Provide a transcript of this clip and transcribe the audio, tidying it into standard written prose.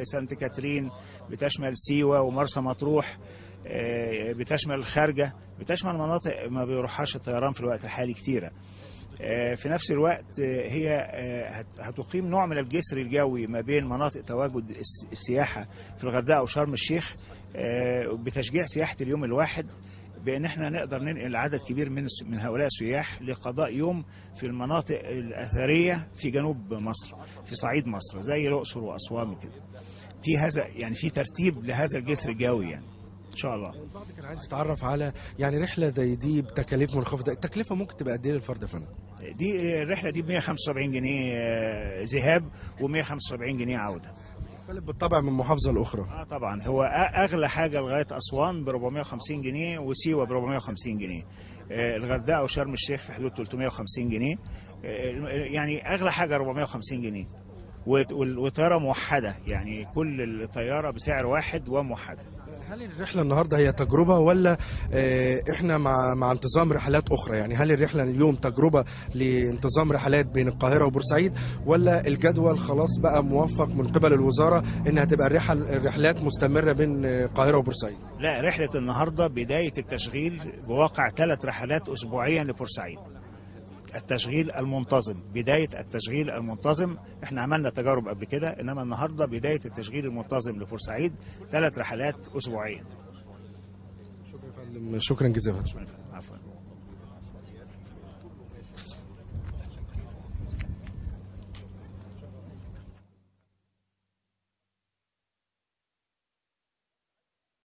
سانت كاترين، بتشمل سيوة ومرسى مطروح، بتشمل الخارجة، بتشمل مناطق ما بيروحهاش الطيران في الوقت الحالي كتيرة. في نفس الوقت هي هتقيم نوع من الجسر الجوي ما بين مناطق تواجد السياحة في الغردقة وشرم الشيخ، بتشجيع سياحة اليوم الواحد، بأن احنا نقدر ننقل عدد كبير من هؤلاء السياح لقضاء يوم في المناطق الأثرية في جنوب مصر، في صعيد مصر زي الأقصر وأسوان وكده. في هذا يعني في ترتيب لهذا الجسر الجوي يعني ان شاء الله. البعض كان عايز يتعرف على يعني رحله زي دي بتكاليف منخفضه، التكلفه ممكن تبقى قد ايه للفرد يا فندم؟ دي الرحله دي ب 175 جنيه ذهاب و175 جنيه عوده. مختلف بالطبع من محافظه لاخرى. طبعا هو اغلى حاجه لغايه اسوان ب 450 جنيه وسيوه ب 450 جنيه. الغردقه وشرم الشيخ في حدود 350 جنيه. يعني اغلى حاجه 450 جنيه. وطياره موحده، يعني كل الطياره بسعر واحد وموحده. هل الرحله النهارده هي تجربه ولا احنا مع انتظام رحلات اخرى؟ يعني هل الرحله اليوم تجربه لانتظام رحلات بين القاهره وبورسعيد، ولا الجدول خلاص بقى موفق من قبل الوزاره انها تبقى الرحلات مستمره بين القاهره وبورسعيد؟ لا، رحله النهارده بدايه التشغيل بواقع 3 رحلات اسبوعيا لبورسعيد. التشغيل المنتظم، بداية التشغيل المنتظم. احنا عملنا تجارب قبل كده، انما النهاردة بداية التشغيل المنتظم لبورسعيد 3 رحلات اسبوعيا. شكرا يا فندم، شكرا جزيلا. عفوا.